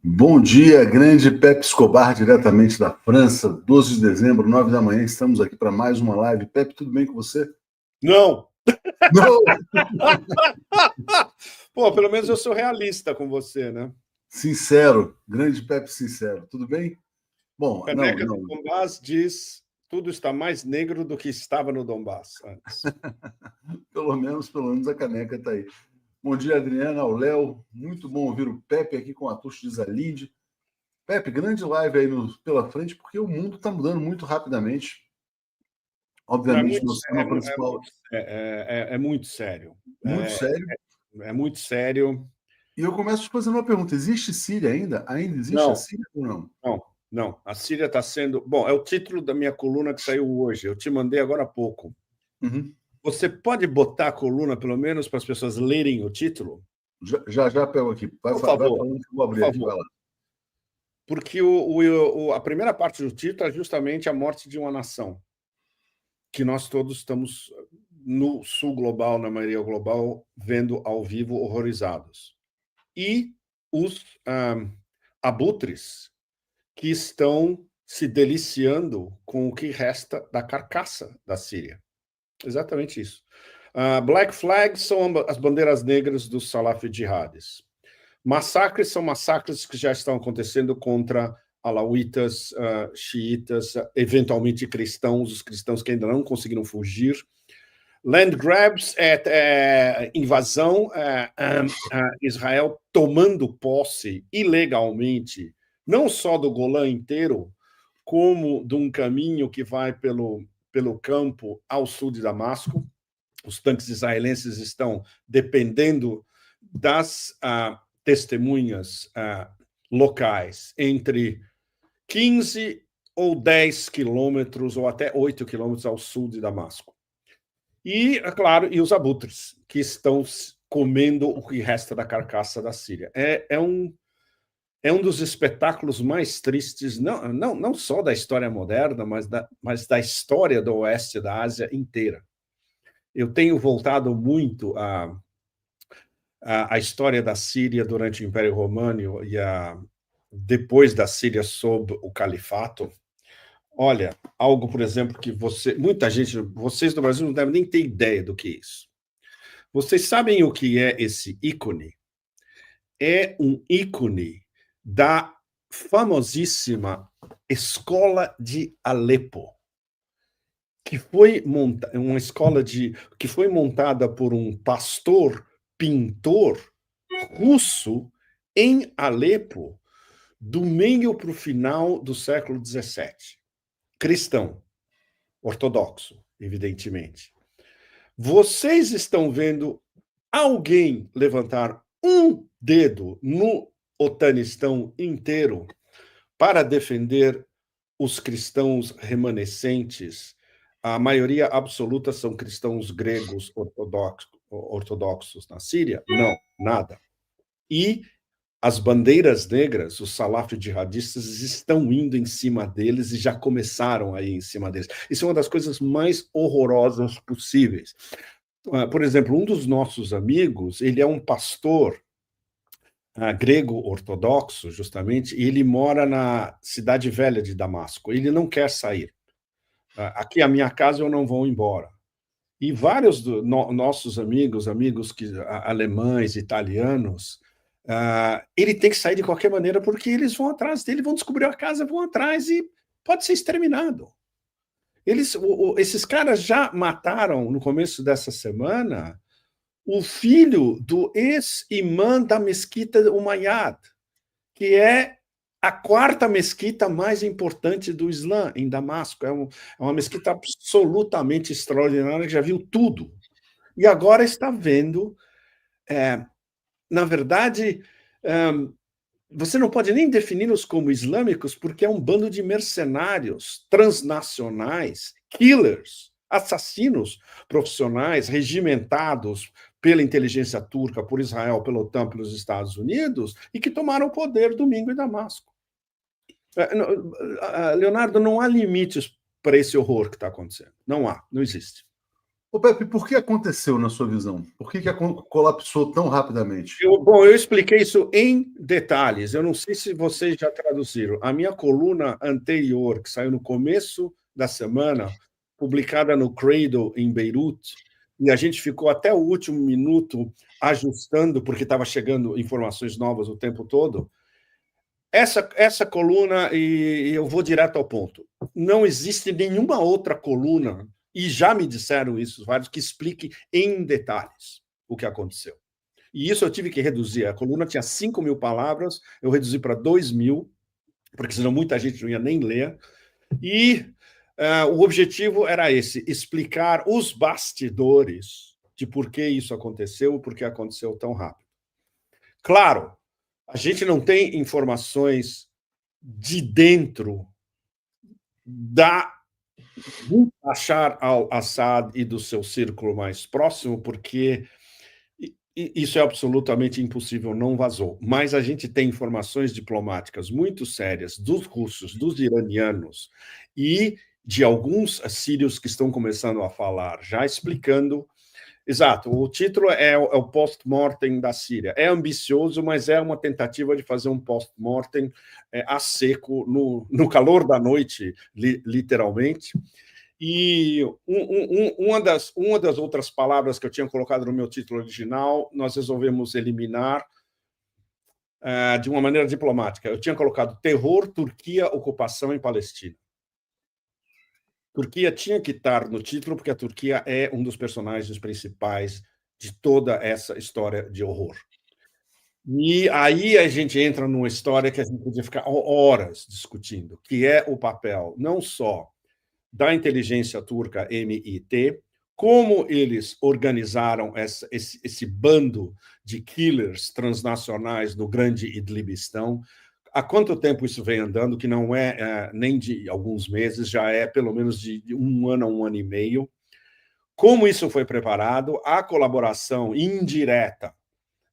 Bom dia, grande Pepe Escobar, diretamente da França, 12 de dezembro, 9 da manhã. Estamos aqui para mais uma live. Pepe, tudo bem com você? Não! Não! Pô, pelo menos eu sou realista com você, né? Sincero, grande Pepe sincero. Tudo bem? Bom, Caneca do Donbass diz: tudo está mais negro do que estava no Donbass antes. Pelo menos a caneca está aí. Bom dia, Adriana, ao Léo. Muito bom ouvir o Pepe aqui com a Tuxo de Zalide. Pepe, grande live aí pela frente, porque o mundo está mudando muito rapidamente. Obviamente, nosso tema principal. É muito sério. Muito sério. É muito sério. E eu começo te fazendo uma pergunta: existe Síria ainda? Ainda existe a Síria ou não? Não. A Síria está sendo. Bom, é o título da minha coluna que saiu hoje. Eu te mandei agora há pouco. Uhum. Você pode botar a coluna, pelo menos, para as pessoas lerem o título? Já pego aqui. Vai falando que eu vou abrir aqui. Vai lá. Porque a primeira parte do título é justamente a morte de uma nação, que nós todos estamos no sul global, na maioria global, vendo ao vivo, horrorizados. E os abutres que estão se deliciando com o que resta da carcaça da Síria. Exatamente isso. Black flags são as bandeiras negras dos Salaf jihadis. Massacres são massacres que já estão acontecendo contra alauítas, xiitas, eventualmente cristãos, os cristãos que ainda não conseguiram fugir. Land grabs é invasão, Israel tomando posse ilegalmente, não só do Golã inteiro, como de um caminho que vai pelo campo ao sul de Damasco. Os tanques israelenses estão dependendo das testemunhas locais entre 15 ou 10 quilômetros ou até 8 quilômetros ao sul de Damasco. E, é claro, os abutres, que estão comendo o que resta da carcaça da Síria. É um dos espetáculos mais tristes, não só da história moderna, mas da história do oeste da Ásia inteira. Eu tenho voltado muito a história da Síria durante o Império Romano e depois da Síria sob o Califato. Olha, algo, por exemplo, que muita gente, vocês do Brasil não devem nem ter ideia do que é isso. Vocês sabem o que é esse ícone? É um ícone da famosíssima Escola de Alepo, que foi uma escola que foi montada por um pastor pintor russo em Alepo, do meio para o final do século XVII. Cristão, ortodoxo, evidentemente. Vocês estão vendo alguém levantar um dedo no Otanistão inteiro para defender os cristãos remanescentes? A maioria absoluta são cristãos gregos ortodoxos na Síria? Não, nada. E as bandeiras negras, os salaf jihadistas, estão indo em cima deles e já começaram a ir em cima deles. Isso é uma das coisas mais horrorosas possíveis. Por exemplo, um dos nossos amigos, ele é um pastor grego ortodoxo, justamente, e ele mora na cidade velha de Damasco. Ele não quer sair. Aqui a minha casa eu não vou embora. E vários nossos amigos alemães, italianos, ele tem que sair de qualquer maneira porque eles vão atrás dele, vão descobrir a casa, vão atrás e pode ser exterminado. Esses caras já mataram, no começo dessa semana, o filho do ex-imã da mesquita Umayyad, que é a quarta mesquita mais importante do Islã, em Damasco. É uma mesquita absolutamente extraordinária, que já viu tudo. E agora está vendo... na verdade, você não pode nem defini-los como islâmicos, porque é um bando de mercenários transnacionais, killers, assassinos profissionais, regimentados pela inteligência turca, por Israel, pela OTAN, pelos Estados Unidos, e que tomaram o poder domingo em Damasco. Leonardo, não há limites para esse horror que está acontecendo. Não há, não existe. Ô, Pepe, por que aconteceu na sua visão? Por que colapsou tão rapidamente? Eu expliquei isso em detalhes. Eu não sei se vocês já traduziram. A minha coluna anterior, que saiu no começo da semana, publicada no Cradle, em Beirute, e a gente ficou até o último minuto ajustando, porque estava chegando informações novas o tempo todo. Essa coluna, e eu vou direto ao ponto, não existe nenhuma outra coluna, e já me disseram isso vários, que explique em detalhes o que aconteceu. E isso eu tive que reduzir. A coluna tinha 5.000 palavras, eu reduzi para 2.000, porque senão muita gente não ia nem ler. E o objetivo era esse, explicar os bastidores de por que isso aconteceu, por que aconteceu tão rápido. Claro, a gente não tem informações de dentro do Bashar al-Assad e do seu círculo mais próximo, porque isso é absolutamente impossível, não vazou. Mas a gente tem informações diplomáticas muito sérias dos russos, dos iranianos e de alguns sírios que estão começando a falar, já explicando. Exato, o título é o post-mortem da Síria. É ambicioso, mas é uma tentativa de fazer um post-mortem a seco, no calor da noite, literalmente. E uma das outras palavras que eu tinha colocado no meu título original, nós resolvemos eliminar de uma maneira diplomática. Eu tinha colocado terror, Turquia, ocupação em Palestina. Turquia tinha que estar no título, porque a Turquia é um dos personagens principais de toda essa história de horror. E aí a gente entra numa história que a gente podia ficar horas discutindo, que é o papel não só da inteligência turca MIT, como eles organizaram esse bando de killers transnacionais no grande Idlibistão. Há quanto tempo isso vem andando, que não é nem de alguns meses, já é pelo menos de 1 ano a 1 ano e meio. Como isso foi preparado, a colaboração indireta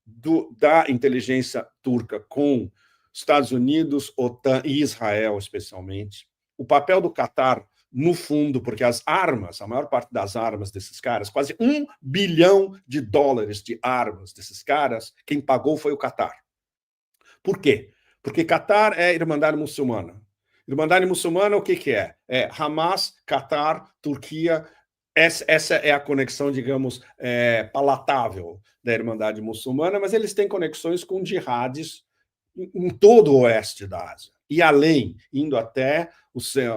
da inteligência turca com Estados Unidos, OTAN e Israel, especialmente. O papel do Catar, no fundo, porque as armas, a maior parte das armas desses caras, quase $1 bilhão de armas desses caras, quem pagou foi o Catar. Por quê? Porque Catar é Irmandade Muçulmana. Irmandade Muçulmana, o que é? É Hamas, Catar, Turquia. Essa é a conexão, digamos, palatável da Irmandade Muçulmana, mas eles têm conexões com jihadis em todo o oeste da Ásia. E além, indo até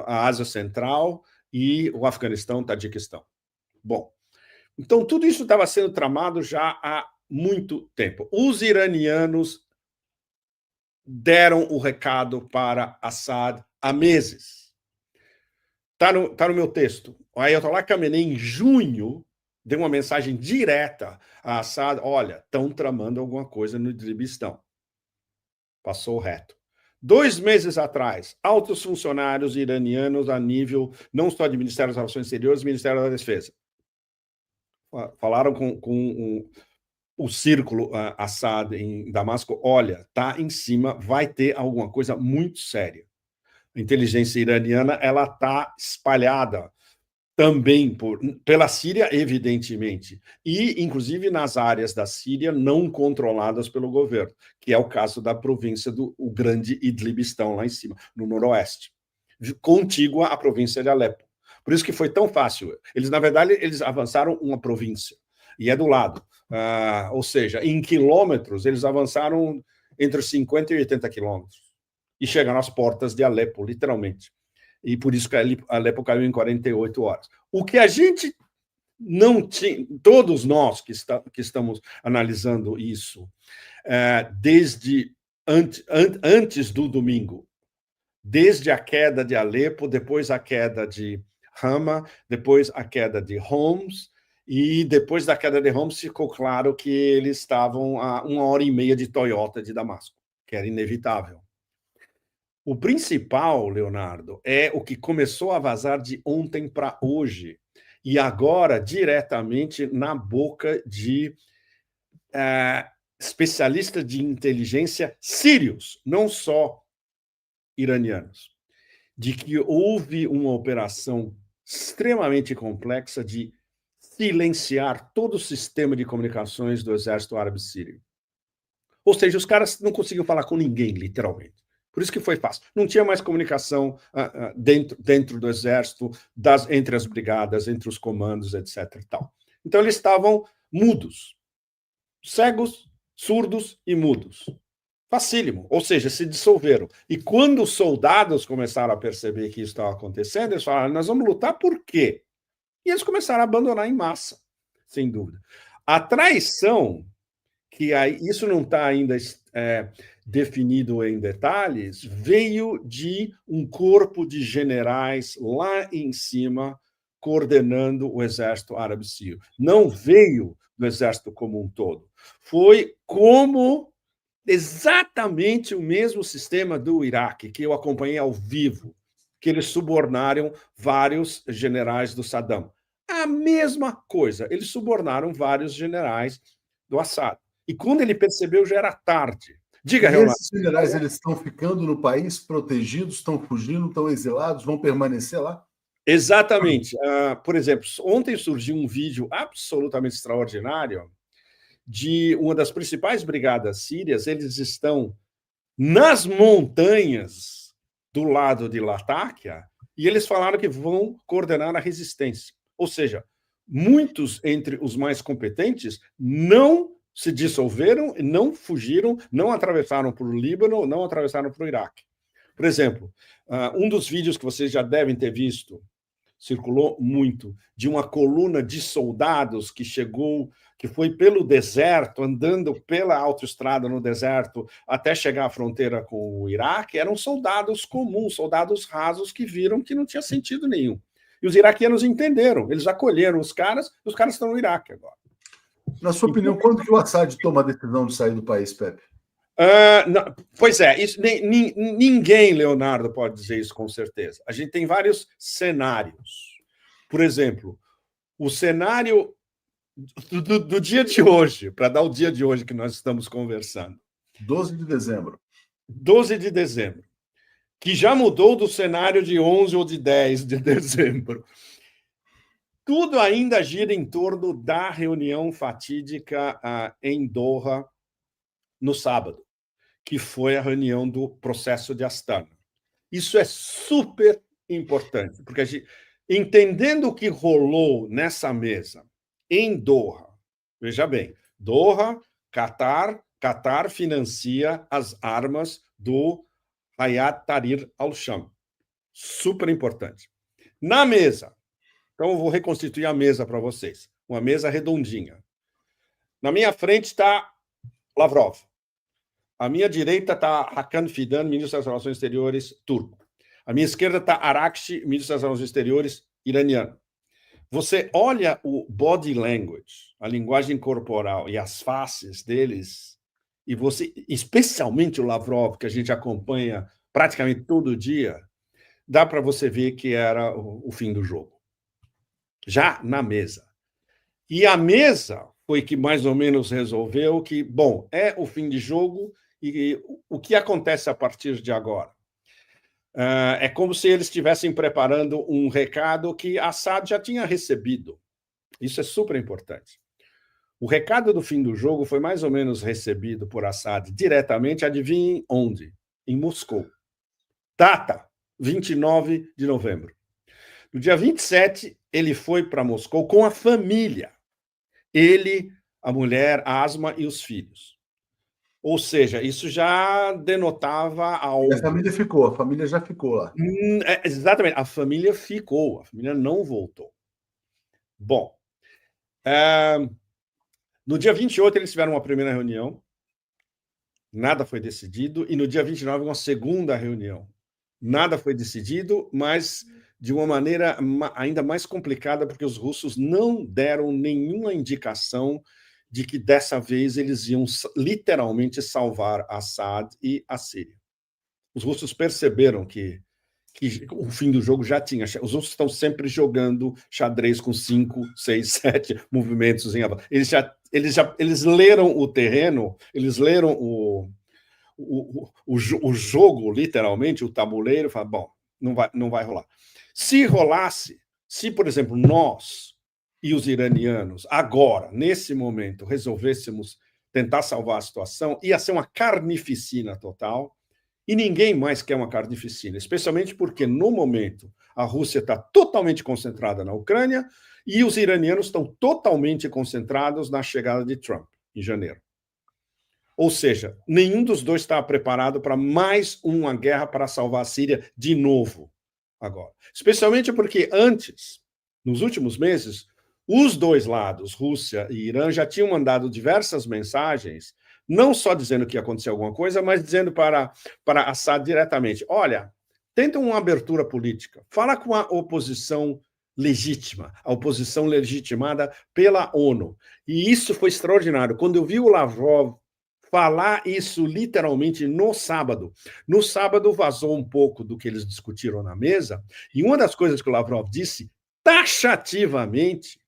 a Ásia Central e o Afeganistão, Tajiquistão. Bom, então tudo isso estava sendo tramado já há muito tempo. Os iranianos deram o recado para Assad há meses. Está no meu texto. O Ayatollah Khamenei, em junho, deu uma mensagem direta a Assad: olha, estão tramando alguma coisa no Idlibistão. Passou reto. 2 meses atrás, altos funcionários iranianos a nível não só de Ministério das Relações Exteriores, Ministério da Defesa. Falaram com o círculo Assad em Damasco: olha, está em cima, vai ter alguma coisa muito séria. A inteligência iraniana ela está espalhada também pela Síria, evidentemente, e, inclusive, nas áreas da Síria não controladas pelo governo, que é o caso da província do grande Idlibistão, lá em cima, no noroeste, contígua à província de Alepo. Por isso que foi tão fácil. Eles, na verdade, eles avançaram uma província, e é do lado. Ou seja, em quilômetros, eles avançaram entre 50 e 80 quilômetros, e chegaram às portas de Alepo, literalmente. E por isso que Alepo caiu em 48 horas. O que a gente não tinha, todos nós que estamos analisando isso, desde antes do domingo, desde a queda de Alepo, depois a queda de Hama, depois a queda de Homs, e depois da queda de Homs ficou claro que eles estavam a 1h30 de Toyota de Damasco, que era inevitável. O principal, Leonardo, é o que começou a vazar de ontem para hoje, e agora diretamente na boca de especialistas de inteligência sírios, não só iranianos, de que houve uma operação extremamente complexa de silenciar todo o sistema de comunicações do exército árabe sírio. Ou seja, os caras não conseguiam falar com ninguém, literalmente. Por isso que foi fácil. Não tinha mais comunicação dentro do exército, entre as brigadas, entre os comandos, etc. E tal. Então, eles estavam mudos. Cegos, surdos e mudos. Facílimo. Ou seja, se dissolveram. E quando os soldados começaram a perceber que isso estava acontecendo, eles falaram, nós vamos lutar por quê? E eles começaram a abandonar em massa, sem dúvida. A traição, que isso não está ainda definido em detalhes, veio de um corpo de generais lá em cima coordenando o exército árabe sírio. Não veio do exército como um todo. Foi como exatamente o mesmo sistema do Iraque, que eu acompanhei ao vivo, que eles subornaram vários generais do Saddam. A mesma coisa, eles subornaram vários generais do Assad. E quando ele percebeu, já era tarde. Diga, Leonardo. Esses generais, eles estão ficando no país protegidos, estão fugindo, estão exilados, vão permanecer lá? Exatamente. Por exemplo, ontem surgiu um vídeo absolutamente extraordinário de uma das principais brigadas sírias. Eles estão nas montanhas do lado de Latáquia e eles falaram que vão coordenar a resistência. Ou seja, muitos entre os mais competentes não se dissolveram, não fugiram, não atravessaram para o Líbano, não atravessaram para o Iraque. Por exemplo, um dos vídeos que vocês já devem ter visto, circulou muito, de uma coluna de soldados que foi pelo deserto, andando pela autoestrada no deserto, até chegar à fronteira com o Iraque, eram soldados comuns, soldados rasos que viram que não tinha sentido nenhum. E os iraquianos entenderam, eles acolheram os caras estão no Iraque agora. Na sua opinião, quando que o Assad toma a decisão de sair do país, Pepe? Não, pois é, isso, ninguém, Leonardo, pode dizer isso com certeza. A gente tem vários cenários. Por exemplo, o cenário do dia de hoje, para dar o dia de hoje que nós estamos conversando. 12 de dezembro. 12 de dezembro. Que já mudou do cenário de 11 ou de 10 de dezembro. Tudo ainda gira em torno da reunião fatídica em Doha, no sábado, que foi a reunião do processo de Astana. Isso é super importante, porque a gente, entendendo o que rolou nessa mesa em Doha, veja bem, Doha, Qatar financia as armas do Hayat Tahrir al-Sham. Super importante. Na mesa, então eu vou reconstituir a mesa para vocês, uma mesa redondinha. Na minha frente está Lavrov. À minha direita está Hakan Fidan, ministro das Relações Exteriores turco. À minha esquerda está Arakchi, ministro das Relações Exteriores iraniano. Você olha o body language, a linguagem corporal e as faces deles, e você, especialmente o Lavrov, que a gente acompanha praticamente todo dia, dá para você ver que era o fim do jogo. Já na mesa. E a mesa foi que mais ou menos resolveu que, bom, é o fim de jogo e o que acontece a partir de agora? É como se eles estivessem preparando um recado que Assad já tinha recebido. Isso é super importante. O recado do fim do jogo foi mais ou menos recebido por Assad diretamente, adivinhem onde? Em Moscou. Data, 29 de novembro. No dia 27, ele foi para Moscou com a família. Ele, a mulher, a Asma e os filhos. Ou seja, isso já denotava algo. A família já ficou lá. Exatamente, a família não voltou. Bom, no dia 28 eles tiveram uma primeira reunião, nada foi decidido, e no dia 29 uma segunda reunião. Nada foi decidido, mas de uma maneira ainda mais complicada, porque os russos não deram nenhuma indicação de que dessa vez eles iam literalmente salvar Assad e a Síria. Os russos perceberam que o fim do jogo já tinha. Os russos estão sempre jogando xadrez com 5, 6, 7 movimentos em avanço. Eles leram o terreno, eles leram o jogo, literalmente, o tabuleiro, e falaram, bom, não vai rolar. Se rolasse, se, por exemplo, nós e os iranianos, agora, nesse momento, resolvêssemos tentar salvar a situação, ia ser uma carnificina total, e ninguém mais quer uma carnificina, especialmente porque, no momento, a Rússia está totalmente concentrada na Ucrânia e os iranianos estão totalmente concentrados na chegada de Trump, em janeiro. Ou seja, nenhum dos dois está preparado para mais uma guerra para salvar a Síria de novo, agora. Especialmente porque antes, nos últimos meses, os dois lados, Rússia e Irã, já tinham mandado diversas mensagens, não só dizendo que ia acontecer alguma coisa, mas dizendo para Assad diretamente, olha, tenta uma abertura política, fala com a oposição legítima, a oposição legitimada pela ONU. E isso foi extraordinário. Quando eu vi o Lavrov falar isso literalmente no sábado. No sábado vazou um pouco do que eles discutiram na mesa, e uma das coisas que o Lavrov disse taxativamente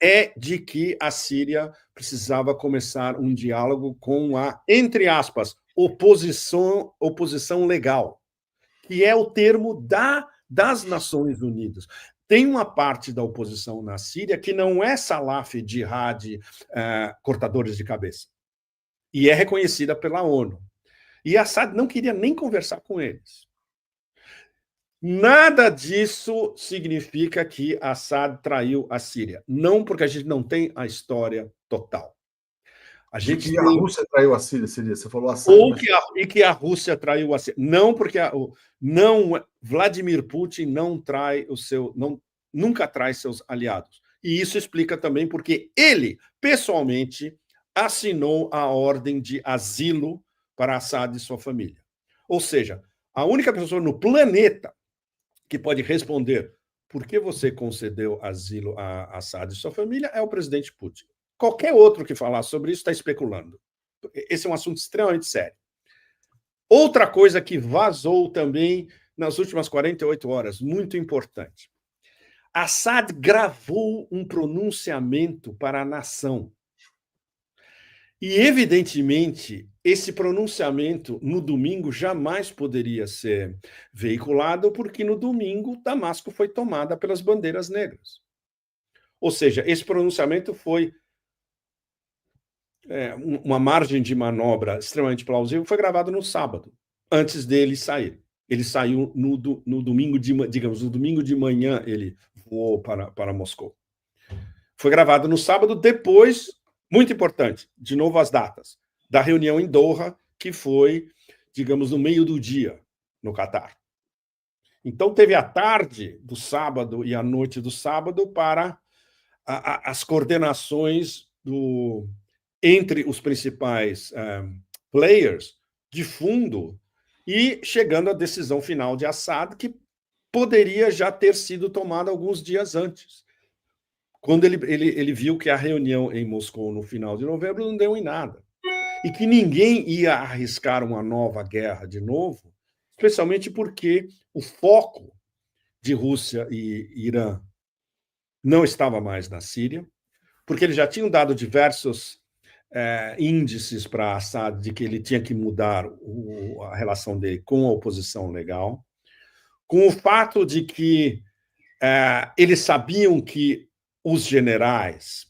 é de que a Síria precisava começar um diálogo com a, entre aspas, oposição legal, que é o termo das Nações Unidas. Tem uma parte da oposição na Síria que não é Salaf, Jihad, cortadores de cabeça. E é reconhecida pela ONU. E Assad não queria nem conversar com eles. Nada disso significa que Assad traiu a Síria. Não, porque a gente não tem a história total. A Rússia traiu a Síria, seria? Você falou Assad, e que a Rússia traiu a Síria. Não, porque Vladimir Putin não trai nunca trai seus aliados. E isso explica também porque ele, pessoalmente, assinou a ordem de asilo para Assad e sua família. Ou seja, a única pessoa no planeta que pode responder por que você concedeu asilo a Assad e sua família é o presidente Putin. Qualquer outro que falar sobre isso está especulando. Esse é um assunto extremamente sério. Outra coisa que vazou também nas últimas 48 horas, muito importante. Assad gravou um pronunciamento para a nação. E, evidentemente, esse pronunciamento no domingo jamais poderia ser veiculado, porque no domingo Damasco foi tomada pelas bandeiras negras. Ou seja, esse pronunciamento foi uma margem de manobra extremamente plausível, foi gravado no sábado, antes dele sair. Ele saiu no domingo no domingo de manhã, ele voou para Moscou. Foi gravado no sábado, depois, muito importante, de novo as datas, da reunião em Doha, que foi, digamos, no meio do dia, no Catar. Então, teve a tarde do sábado e a noite do sábado para as coordenações entre os principais players de fundo e chegando à decisão final de Assad, que poderia já ter sido tomada alguns dias antes. Quando ele viu que a reunião em Moscou no final de novembro não deu em nada. E que ninguém ia arriscar uma nova guerra de novo, especialmente porque o foco de Rússia e Irã não estava mais na Síria, porque eles já tinham dado diversos índices para Assad de que ele tinha que mudar a relação dele com a oposição legal, com o fato de que eles sabiam que os generais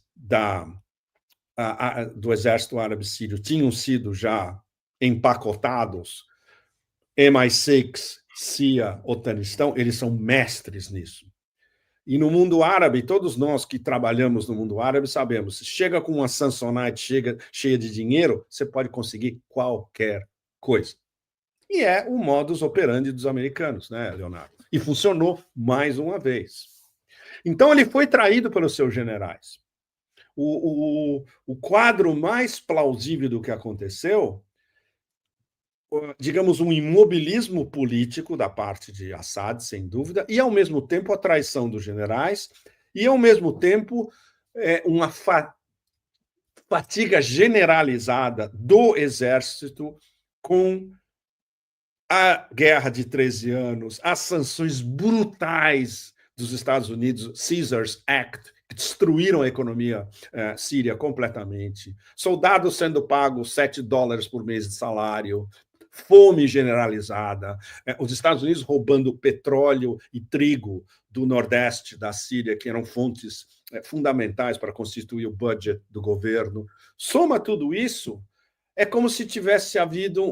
do exército árabe sírio tinham sido já empacotados, MI6, CIA, OTANistão, eles são mestres nisso. E no mundo árabe, todos nós que trabalhamos no mundo árabe sabemos, se chega com uma Samsonite cheia de dinheiro, você pode conseguir qualquer coisa. E é o modus operandi dos americanos, né, Leonardo? E funcionou mais uma vez. Então, ele foi traído pelos seus generais. O quadro mais plausível do que aconteceu, digamos, um imobilismo político da parte de Assad, sem dúvida, e, ao mesmo tempo, a traição dos generais, e, ao mesmo tempo, uma fatiga generalizada do exército com a guerra de 13 anos, as sanções brutais dos Estados Unidos, Caesar's Act, que destruíram a economia síria completamente, soldados sendo pagos $7 por mês de salário, fome generalizada, os Estados Unidos roubando petróleo e trigo do nordeste da Síria, que eram fontes fundamentais para constituir o budget do governo. Soma tudo isso, é como se tivesse havido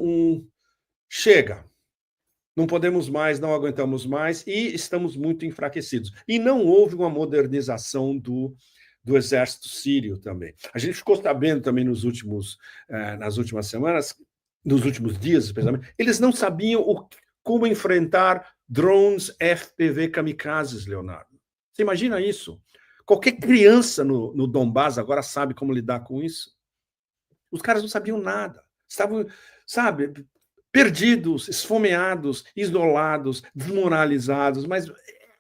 chega, não podemos mais, não aguentamos mais e estamos muito enfraquecidos. E não houve uma modernização do exército sírio também. A gente ficou sabendo também nas últimas semanas, nos últimos dias, especialmente, eles não sabiam como enfrentar drones FPV kamikazes, Leonardo. Você imagina isso? Qualquer criança no Donbás agora sabe como lidar com isso. Os caras não sabiam nada. Estavam, sabe, perdidos, esfomeados, isolados, desmoralizados, mas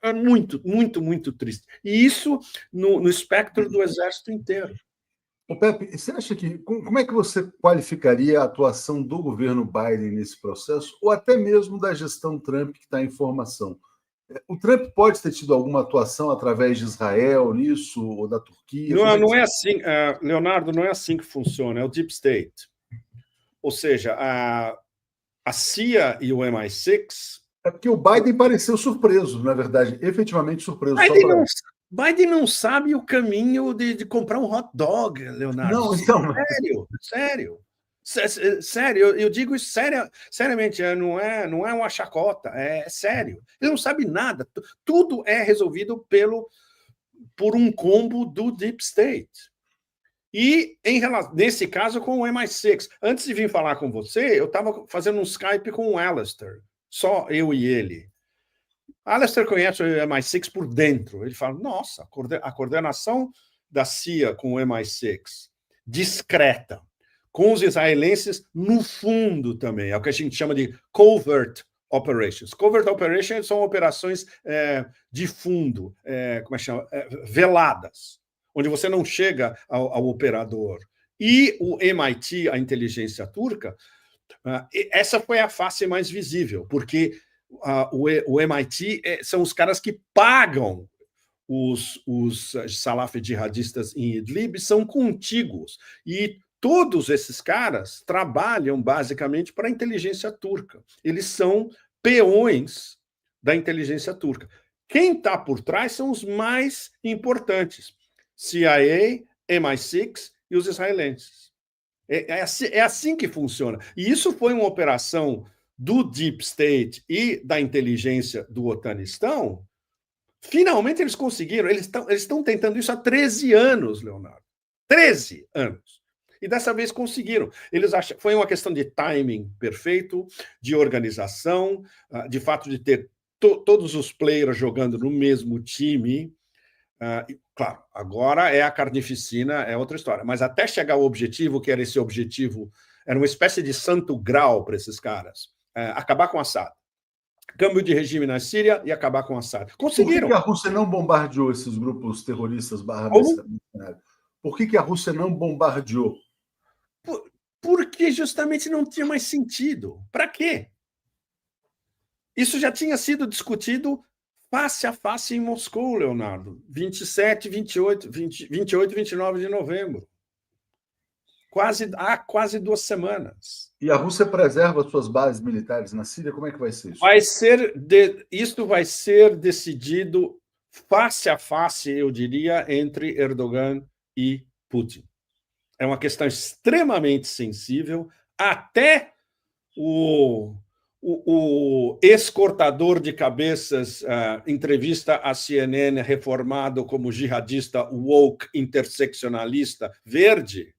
é muito, muito, muito triste. E isso no espectro do exército inteiro. Ô Pepe, você acha que... Como é que você qualificaria a atuação do governo Biden nesse processo, ou até mesmo da gestão Trump, que está em formação? O Trump pode ter tido alguma atuação através de Israel nisso, ou da Turquia? Não é assim, Leonardo, não é assim que funciona, é o Deep State. Ou seja, a CIA e o MI6... É porque o Biden pareceu surpreso, na verdade, efetivamente surpreso. Biden não sabe o caminho de comprar um hot dog, Leonardo. Não, então... Sério, eu digo isso seriamente, não é uma chacota, é sério. Ele não sabe nada, tudo é resolvido por um combo do Deep State. E, nesse caso, com o MI6. Antes de vir falar com você, eu estava fazendo um Skype com o Alastair, só eu e ele. Alastair conhece o MI6 por dentro. Ele fala, nossa, a coordenação da CIA com o MI6, discreta, com os israelenses no fundo também, é o que a gente chama de covert operations. Covert operations são operações de fundo, como é que chama? Veladas, onde você não chega ao operador. E o MIT, a inteligência turca, essa foi a face mais visível, porque o MIT são os caras que pagam os salaf jihadistas em Idlib, são contíguos. E todos esses caras trabalham basicamente para a inteligência turca. Eles são peões da inteligência turca. Quem está por trás são os mais importantes: CIA, MI6 e os israelenses. É assim que funciona. E isso foi uma operação do Deep State e da inteligência do Otanistão. Finalmente eles conseguiram. Eles estão tentando isso há 13 anos, Leonardo. 13 anos. E dessa vez conseguiram. Eles acham, foi uma questão de timing perfeito, de organização, de fato de ter todos os players jogando no mesmo time. Claro, agora a carnificina, é outra história. Mas até chegar ao objetivo, que era esse objetivo, era uma espécie de santo grau para esses caras. Acabar com Assad. Câmbio de regime na Síria e acabar com Assad. Conseguiram. Por que a Rússia não bombardeou esses grupos terroristas /mercenários? Por que a Rússia não bombardeou? Porque justamente não tinha mais sentido. Para quê? Isso já tinha sido discutido face a face em Moscou, Leonardo. 27, 28 e 29 de novembro. Há quase 2 semanas. E a Rússia preserva suas bases militares na Síria? Como é que vai ser isso? Isso vai ser decidido face a face, eu diria, entre Erdogan e Putin. É uma questão extremamente sensível. Até o ex-cortador de cabeças entrevista a CNN reformado como jihadista woke, interseccionalista, verde,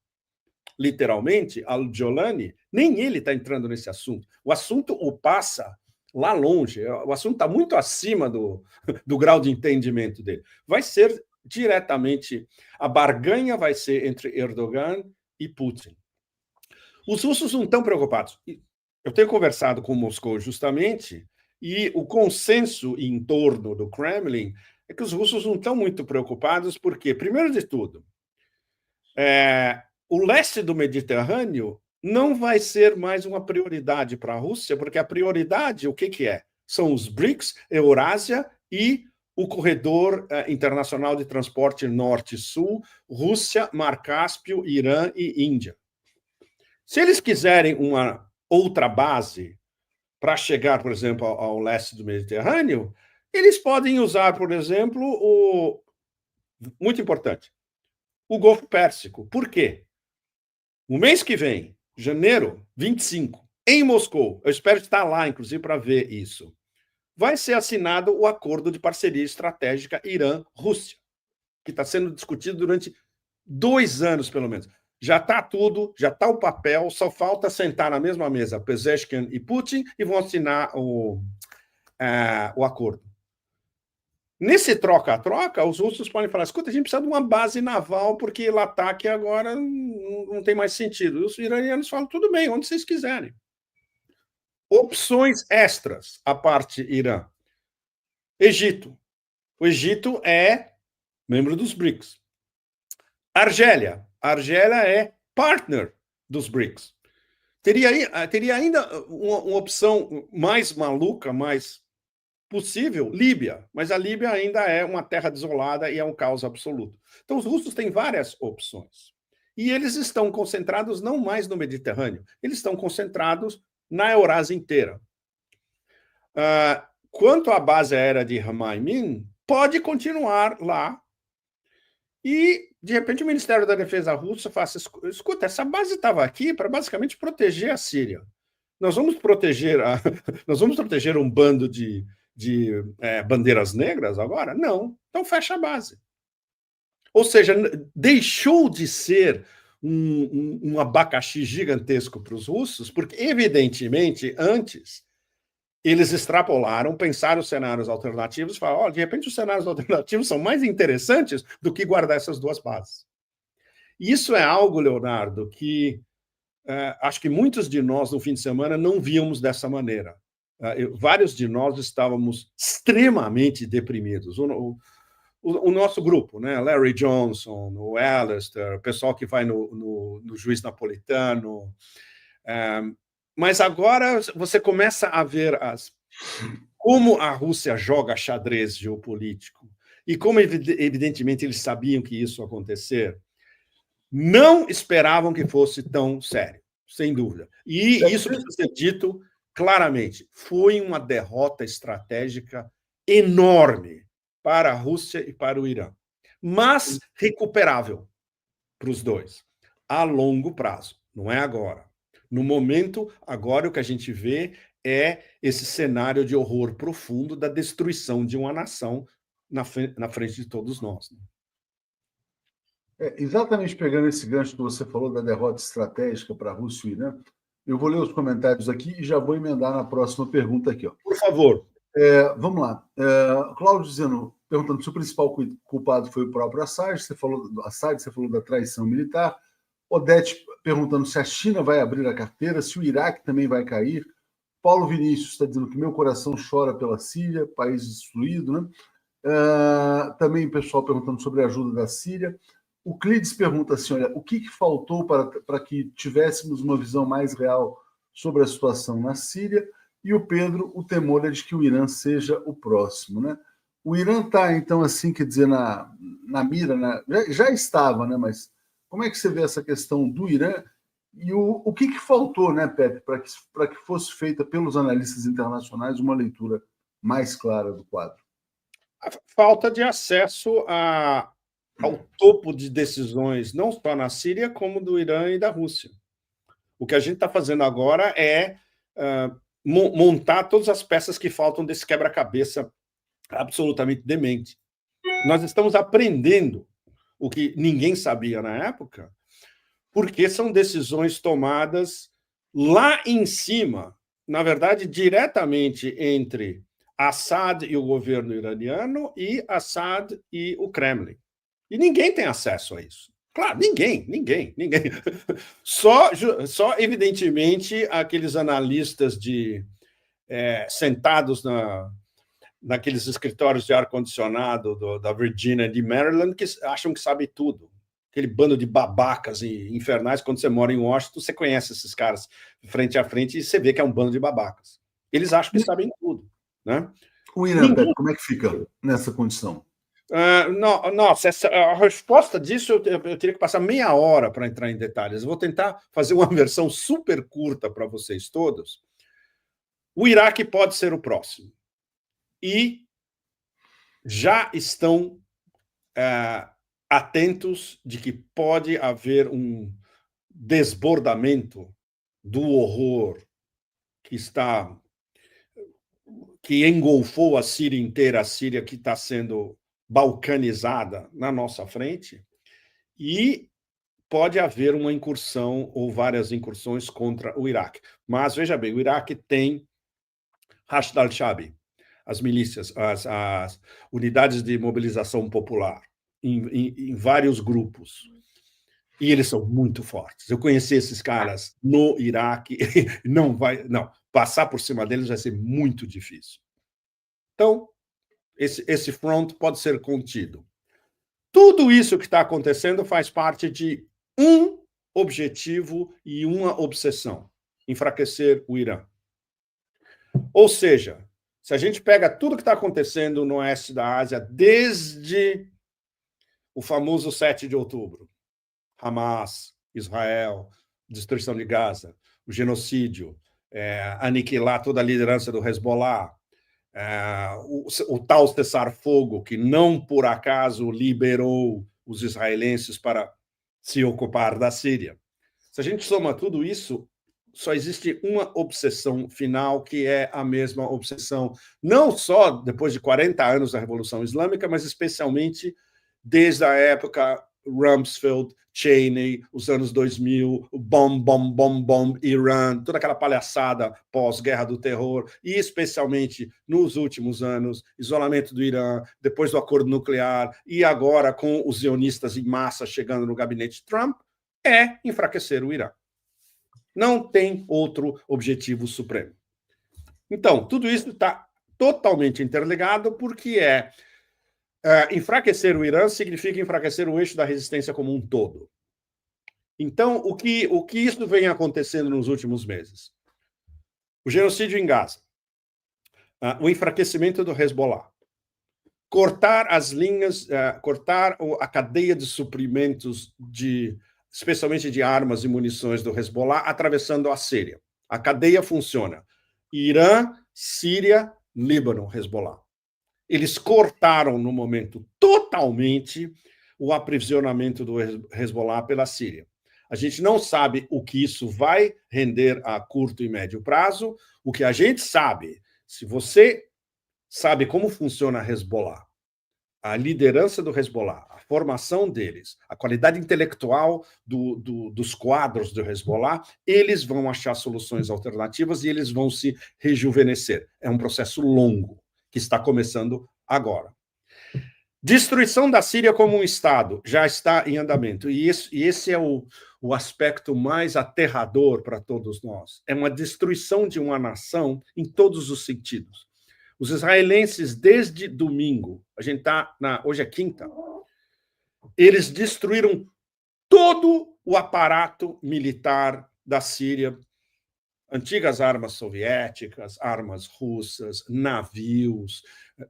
literalmente, Al-Jolani, nem ele está entrando nesse assunto. O assunto o passa lá longe, o assunto está muito acima do grau de entendimento dele. Vai ser diretamente, a barganha vai ser entre Erdogan e Putin. Os russos não estão preocupados. Eu tenho conversado com Moscou justamente, e o consenso em torno do Kremlin é que os russos não estão muito preocupados, porque, primeiro de tudo, o leste do Mediterrâneo não vai ser mais uma prioridade para a Rússia, porque a prioridade, o que é? São os BRICS, Eurásia e o corredor internacional de transporte norte-sul, Rússia, Mar Cáspio, Irã e Índia. Se eles quiserem uma outra base para chegar, por exemplo, ao leste do Mediterrâneo, eles podem usar, por exemplo, muito importante, o Golfo Pérsico. Por quê? O mês que vem, janeiro 25, em Moscou, eu espero estar lá, inclusive, para ver isso, vai ser assinado o acordo de parceria estratégica Irã-Rússia, que está sendo discutido durante 2 anos, pelo menos. Já está tudo, já está o papel, só falta sentar na mesma mesa Pezeshkian e Putin e vão assinar o acordo. Nesse troca-troca, os russos podem falar, escuta, a gente precisa de uma base naval porque o ataque agora não tem mais sentido. E os iranianos falam, tudo bem, onde vocês quiserem. Opções extras, a parte Irã. Egito. O Egito é membro dos BRICS. Argélia. A Argélia é partner dos BRICS. Teria ainda uma opção mais maluca, mais possível, Líbia. Mas a Líbia ainda é uma terra desolada e é um caos absoluto. Então, os russos têm várias opções. E eles estão concentrados não mais no Mediterrâneo, eles estão concentrados na Eurásia inteira. Quanto à base aérea de Hmeimim, pode continuar lá. E, de repente, o Ministério da Defesa russo fala assim, escuta, essa base estava aqui para basicamente proteger a Síria. Nós vamos proteger um bando de bandeiras negras agora? Não. Então fecha a base. Ou seja, deixou de ser um abacaxi gigantesco para os russos, porque, evidentemente, antes eles extrapolaram, pensaram os cenários alternativos e falaram, de repente os cenários alternativos são mais interessantes do que guardar essas duas bases. Isso é algo, Leonardo, que acho que muitos de nós no fim de semana não víamos dessa maneira. Vários de nós estávamos extremamente deprimidos. O nosso grupo, né? Larry Johnson, o Alistair, o pessoal que vai no Juiz Napolitano. Mas agora você começa a ver como a Rússia joga xadrez geopolítico e como, evidentemente, eles sabiam que isso ia acontecer. Não esperavam que fosse tão sério, sem dúvida. E isso precisa ser dito claramente. Foi uma derrota estratégica enorme para a Rússia e para o Irã, mas recuperável para os dois, a longo prazo, não é agora. No momento, agora o que a gente vê é esse cenário de horror profundo da destruição de uma nação na frente de todos nós. Exatamente pegando esse gancho que você falou da derrota estratégica para a Rússia e o Irã, eu vou ler os comentários aqui e já vou emendar na próxima pergunta aqui. Por favor. Vamos lá. Cláudio perguntando se o principal culpado foi o próprio Assad, você falou da traição militar. Odete perguntando se a China vai abrir a carteira, se o Iraque também vai cair. Paulo Vinícius está dizendo que meu coração chora pela Síria, país destruído, né? Também o pessoal perguntando sobre a ajuda da Síria. O Clides pergunta assim, olha, o que faltou para que tivéssemos uma visão mais real sobre a situação na Síria? E o Pedro, o temor é de que o Irã seja o próximo, né? O Irã está, então, assim, quer dizer, na mira, já estava, né? Mas como é que você vê essa questão do Irã e o que faltou, né, Pepe, para que fosse feita pelos analistas internacionais uma leitura mais clara do quadro? A falta de acesso ao topo de decisões, não só na Síria, como do Irã e da Rússia. O que a gente está fazendo agora é montar todas as peças que faltam desse quebra-cabeça absolutamente demente. Nós estamos aprendendo o que ninguém sabia na época, porque são decisões tomadas lá em cima, na verdade, diretamente entre Assad e o governo iraniano e Assad e o Kremlin. E ninguém tem acesso a isso. Claro, ninguém. Só evidentemente, aqueles analistas sentados naqueles escritórios de ar-condicionado da Virgínia e de Maryland que acham que sabem tudo. Aquele bando de babacas infernais. Quando você mora em Washington, você conhece esses caras frente a frente e você vê que é um bando de babacas. Eles acham que sabem tudo, né? O Irã, Pepe, como é que fica nessa condição? Nossa, a resposta disso eu teria que passar meia hora para entrar em detalhes. Eu vou tentar fazer uma versão super curta para vocês todos. O Iraque pode ser o próximo. E já estão atentos de que pode haver um desbordamento do horror que engolfou a Síria inteira, a Síria que está sendo balcanizada na nossa frente, e pode haver uma incursão ou várias incursões contra o Iraque. Mas, veja bem, o Iraque tem Hashd al-Shaabi, as milícias, as unidades de mobilização popular, em vários grupos. E eles são muito fortes. Eu conheci esses caras no Iraque, não, passar por cima deles vai ser muito difícil. Então, esse front pode ser contido. Tudo isso que está acontecendo faz parte de um objetivo e uma obsessão: enfraquecer o Irã. Ou seja, se a gente pega tudo que está acontecendo no oeste da Ásia, desde o famoso 7 de outubro, Hamas, Israel, destruição de Gaza, o genocídio, aniquilar toda a liderança do Hezbollah, o tal cessar-fogo que não por acaso liberou os israelenses para se ocupar da Síria. Se a gente soma tudo isso, só existe uma obsessão final, que é a mesma obsessão, não só depois de 40 anos da Revolução Islâmica, mas especialmente desde a época Rumsfeld, Cheney, os anos 2000, o bom, Irã, toda aquela palhaçada pós-guerra do terror, e especialmente nos últimos anos, isolamento do Irã, depois do acordo nuclear, e agora com os zionistas em massa chegando no gabinete Trump, é enfraquecer o Irã. Não tem outro objetivo supremo. Então, tudo isso está totalmente interligado, porque enfraquecer o Irã significa enfraquecer o eixo da resistência como um todo. Então, o que isso vem acontecendo nos últimos meses? O genocídio em Gaza, o enfraquecimento do Hezbollah, cortar as linhas, cortar a cadeia de suprimentos, especialmente de armas e munições do Hezbollah, atravessando a Síria. A cadeia funciona: Irã, Síria, Líbano, Hezbollah. Eles cortaram, no momento, totalmente o aprisionamento do Hezbollah pela Síria. A gente não sabe o que isso vai render a curto e médio prazo. O que a gente sabe, se você sabe como funciona a Hezbollah, a liderança do Hezbollah, a formação deles, a qualidade intelectual dos quadros do Hezbollah, eles vão achar soluções alternativas e eles vão se rejuvenescer. É um processo longo que está começando agora. Destruição da Síria como um Estado já está em andamento, e esse é o aspecto mais aterrador para todos nós. É uma destruição de uma nação em todos os sentidos. Os israelenses, desde domingo, hoje é quinta, eles destruíram todo o aparato militar da Síria, antigas armas soviéticas, armas russas, navios,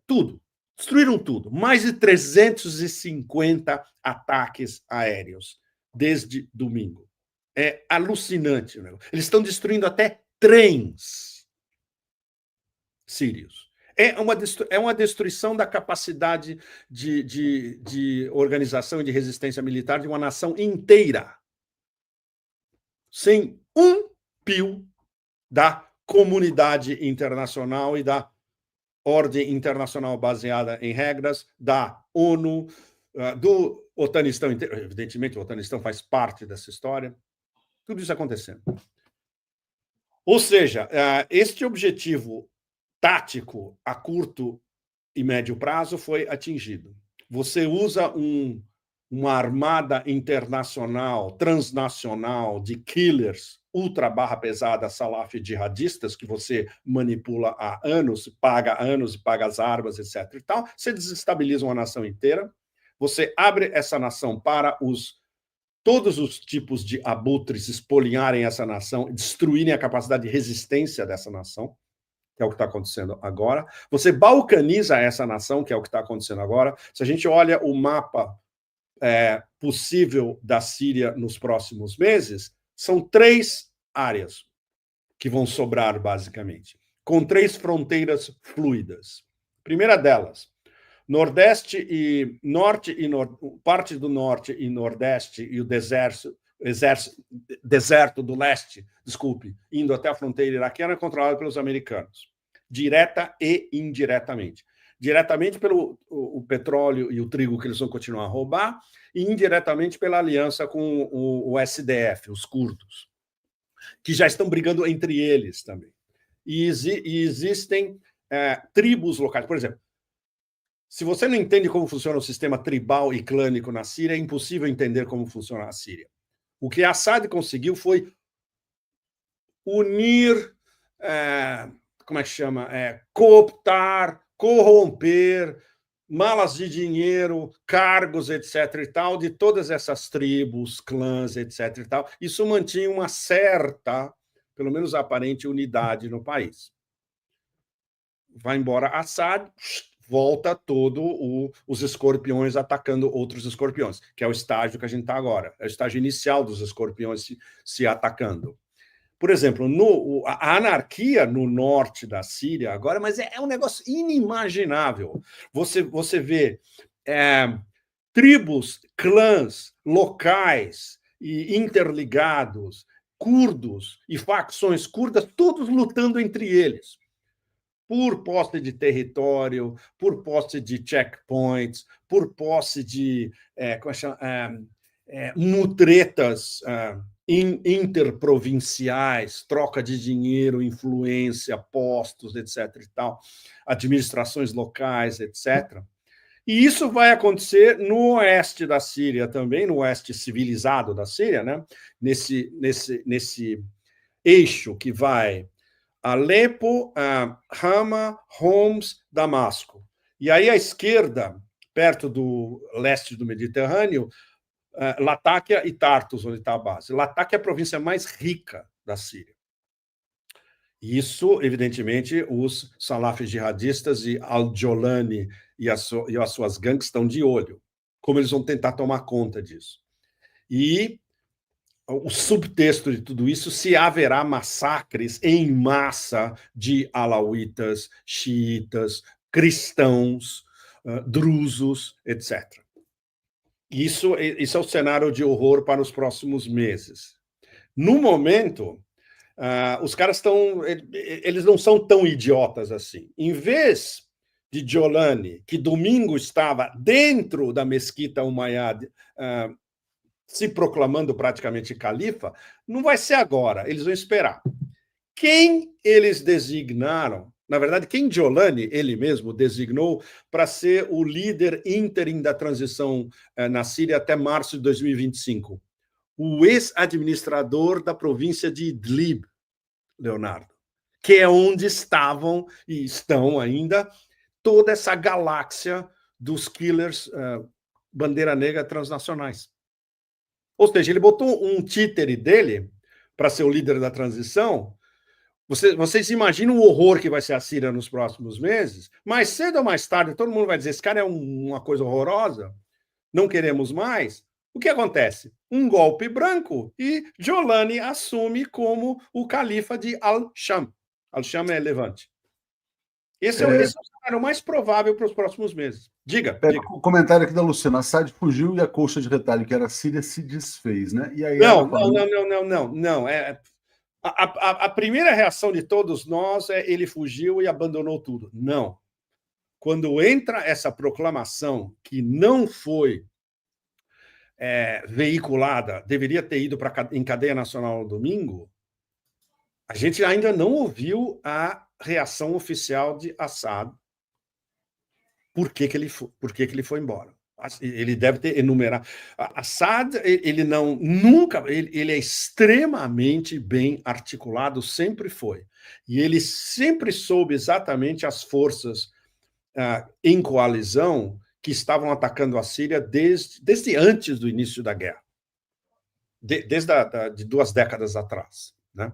tudo. Destruíram tudo. Mais de 350 ataques aéreos desde domingo. É alucinante. Né? Eles estão destruindo até trens sírios. É uma destruição da capacidade de organização e de resistência militar de uma nação inteira, sem um pio da comunidade internacional e da ordem internacional baseada em regras, da ONU, do Otanistão inteiro. Evidentemente, o Otanistão faz parte dessa história. Tudo isso acontecendo. Ou seja, este objetivo tático a curto e médio prazo foi atingido. Você usa uma armada internacional, transnacional, de killers ultra/pesada, salaf jihadistas, que você manipula há anos, paga as armas, etc. e tal. Você desestabiliza uma nação inteira, você abre essa nação para todos os tipos de abutres espoliarem essa nação, destruírem a capacidade de resistência dessa nação, que é o que está acontecendo agora. Você balcaniza essa nação, que é o que está acontecendo agora. Se a gente olha o mapa possível da Síria nos próximos meses, são 3 áreas que vão sobrar, basicamente, com 3 fronteiras fluidas. Primeira delas, Nordeste e Norte e parte do Norte e Nordeste e o deserto do Leste, desculpe, indo até a fronteira iraquiana, é controlado pelos americanos, direta e indiretamente. Diretamente pelo o petróleo e o trigo que eles vão continuar a roubar, e indiretamente pela aliança com o SDF, os curdos, que já estão brigando entre eles também. E existem tribos locais. Por exemplo, se você não entende como funciona o sistema tribal e clânico na Síria, é impossível entender como funciona a Síria. O que Assad conseguiu foi unir, como é que chama? Cooptar, corromper, malas de dinheiro, cargos, etc. e tal, de todas essas tribos, clãs, etc. e tal. Isso mantinha uma certa, pelo menos aparente, unidade no país. Vai embora Assad, volta os escorpiões atacando outros escorpiões, que é o estágio que a gente está agora, é o estágio inicial dos escorpiões se atacando. Por exemplo, a anarquia no norte da Síria agora, mas é um negócio inimaginável. Você vê tribos, clãs locais e interligados, curdos e facções curdas, todos lutando entre eles, por posse de território, por posse de checkpoints, por posse de mutretas interprovinciais, troca de dinheiro, influência, postos, etc. e tal, administrações locais, etc. E isso vai acontecer no oeste da Síria também, no oeste civilizado da Síria, né? Nesse eixo que vai Alepo, Hama, Homs, Damasco. E aí à esquerda, perto do leste do Mediterrâneo, Latáquia e Tartus, onde está a base. Latáquia é a província mais rica da Síria. Isso, evidentemente, os salafis jihadistas e al-Jolani e as suas gangues estão de olho, como eles vão tentar tomar conta disso. E o subtexto de tudo isso, se haverá massacres em massa de alauítas, xiitas, cristãos, drusos, etc. Isso é o cenário de horror para os próximos meses. No momento, os caras eles não são tão idiotas assim. Em vez de Jolani, que domingo estava dentro da mesquita Umayyad, se proclamando praticamente califa, não vai ser agora, eles vão esperar. Quem eles designaram, na verdade, quem Jolani, ele mesmo, designou para ser o líder ínterim da transição na Síria até março de 2025? O ex-administrador da província de Idlib, Leonardo, que é onde estavam e estão ainda toda essa galáxia dos killers bandeira negra transnacionais. Ou seja, ele botou um títere dele para ser o líder da transição. Vocês imaginam o horror que vai ser a Síria nos próximos meses? Mais cedo ou mais tarde, todo mundo vai dizer, esse cara é uma coisa horrorosa, não queremos mais. O que acontece? Um golpe branco e Jolani assume como o califa de Al-Sham. Al-Sham é Levante. Esse é o cenário mais provável para os próximos meses. Diga. O comentário aqui da Luciana. Assad fugiu e a coxa de retalho, que era a Síria, se desfez, né? E aí não. A primeira reação de todos nós é ele fugiu e abandonou tudo. Não. Quando entra essa proclamação que não foi veiculada, deveria ter ido em cadeia nacional no domingo, a gente ainda não ouviu a reação oficial de Assad. Por que ele foi embora? Ele deve ter enumerado. Assad, ele é extremamente bem articulado, sempre foi. E ele sempre soube exatamente as forças em coalizão que estavam atacando a Síria desde antes do início da guerra, de 2 décadas atrás, né?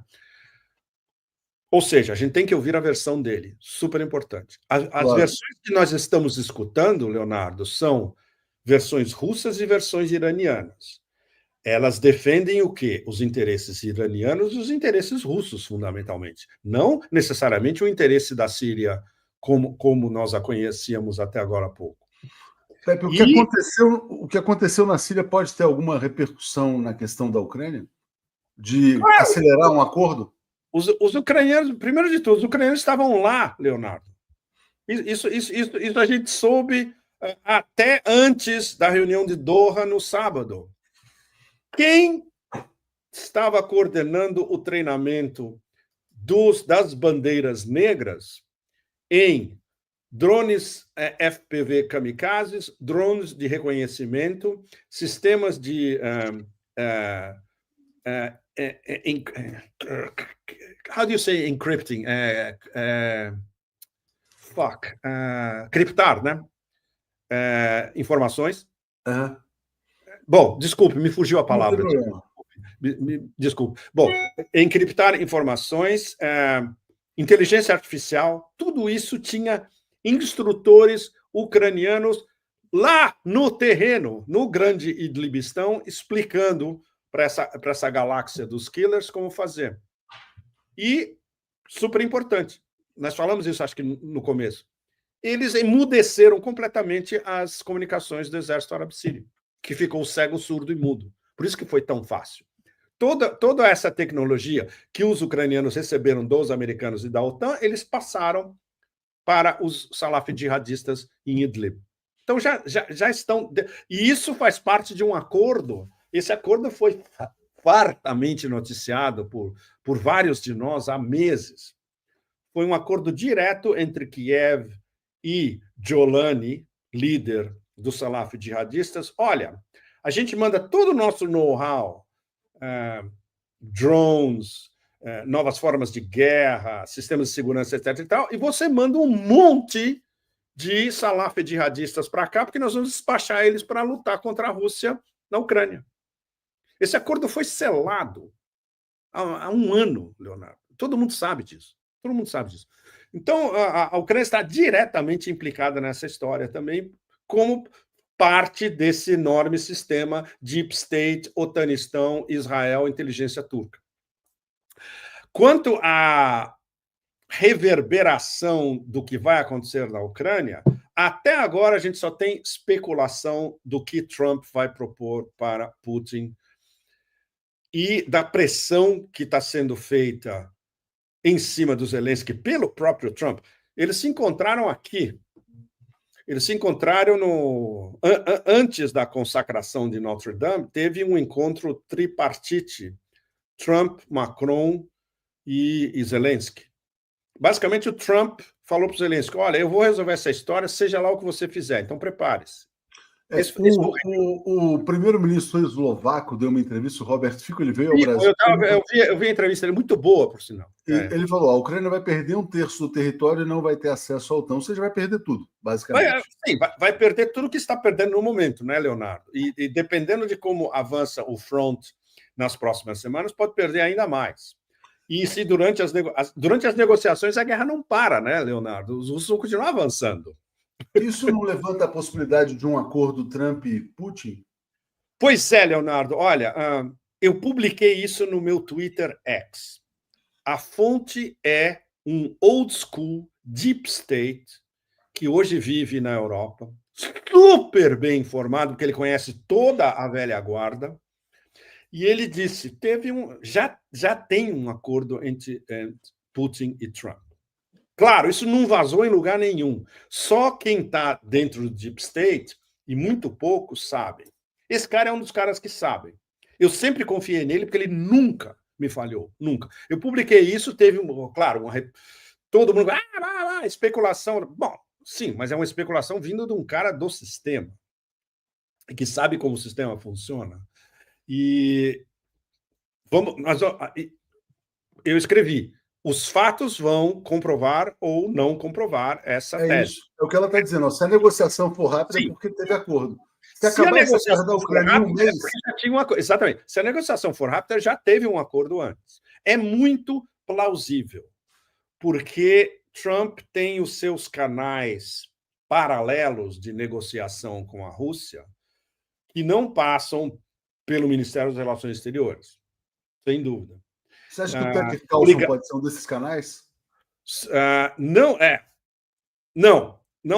Ou seja, a gente tem que ouvir a versão dele, super importante. As versões que nós estamos escutando, Leonardo, são versões russas e versões iranianas. Elas defendem o quê? Os interesses iranianos e os interesses russos, fundamentalmente. Não necessariamente o interesse da Síria como nós a conhecíamos até agora há pouco. Pepe, o que aconteceu na Síria pode ter alguma repercussão na questão da Ucrânia? De acelerar um acordo? Os ucranianos, primeiro de tudo, os ucranianos estavam lá, Leonardo. Isso a gente soube até antes da reunião de Doha no sábado. Quem estava coordenando o treinamento das bandeiras negras em drones FPV kamikazes, drones de reconhecimento, sistemas de how do you say encrypting? Criptar, né? Informações. Bom, desculpe, me fugiu a palavra. Desculpe. Bom, encriptar informações, inteligência artificial, tudo isso tinha instrutores ucranianos lá no terreno, no grande Idlibistão, explicando para essa galáxia dos killers como fazer. E, super importante, nós falamos isso, acho que no começo, eles emudeceram completamente as comunicações do exército árabe sírio, que ficou cego, surdo e mudo. Por isso que foi tão fácil. Toda essa tecnologia que os ucranianos receberam dos americanos e da OTAN, eles passaram para os salaf jihadistas em Idlib. Então, já estão... E isso faz parte de um acordo. Esse acordo foi fartamente noticiado por vários de nós há meses. Foi um acordo direto entre Kiev e Jolani, líder dos salaf jihadistas. Olha, a gente manda todo o nosso know-how, drones, novas formas de guerra, sistemas de segurança, etc. e tal, e você manda um monte de salaf jihadistas para cá, porque nós vamos despachar eles para lutar contra a Rússia na Ucrânia. Esse acordo foi selado há um ano, Leonardo. Todo mundo sabe disso. Todo mundo sabe disso. Então, a Ucrânia está diretamente implicada nessa história também, como parte desse enorme sistema Deep State, Otanistão, Israel, inteligência turca. Quanto à reverberação do que vai acontecer na Ucrânia, até agora a gente só tem especulação do que Trump vai propor para Putin e da pressão que está sendo feita em cima do Zelensky pelo próprio Trump. Eles se encontraram aqui. Eles se encontraram antes da consacração de Notre Dame, teve um encontro tripartite, Trump, Macron e Zelensky. Basicamente, o Trump falou para o Zelensky, olha, eu vou resolver essa história, seja lá o que você fizer, então prepare-se. O primeiro-ministro eslovaco deu uma entrevista, o Robert Fico, ele veio ao Brasil. Eu vi a entrevista, ele é muito boa, por sinal. Ele falou, a Ucrânia vai perder 1/3 do território e não vai ter acesso ao OTAN, ou seja, vai perder tudo, basicamente. Vai perder tudo que está perdendo no momento, né, Leonardo? E dependendo de como avança o front nas próximas semanas, pode perder ainda mais. E se durante as negociações a guerra não para, né, Leonardo? Os russos vão continuar avançando. Isso não levanta a possibilidade de um acordo Trump e Putin? Pois é, Leonardo. Olha, eu publiquei isso no meu Twitter X. A fonte é um old school deep state que hoje vive na Europa, super bem informado, porque ele conhece toda a velha guarda, e ele disse, já tem um acordo entre Putin e Trump. Claro, isso não vazou em lugar nenhum. Só quem está dentro do Deep State, e muito poucos, sabem. Esse cara é um dos caras que sabem. Eu sempre confiei nele, porque ele nunca me falhou. Nunca. Eu publiquei isso, teve, todo mundo... especulação. Bom, sim, mas é uma especulação vindo de um cara do sistema, que sabe como o sistema funciona. E eu escrevi, os fatos vão comprovar ou não comprovar essa tese. Isso. É o que ela está dizendo. Se a negociação for rápida, é porque teve acordo. Se acabar essa guerra da Ucrânia em um mês... Exatamente. Se a negociação for rápida, já teve um acordo antes. É muito plausível, porque Trump tem os seus canais paralelos de negociação com a Rússia que não passam pelo Ministério das Relações Exteriores, sem dúvida. Você acha que o Tucker Carlson pode ser um desses canais? Não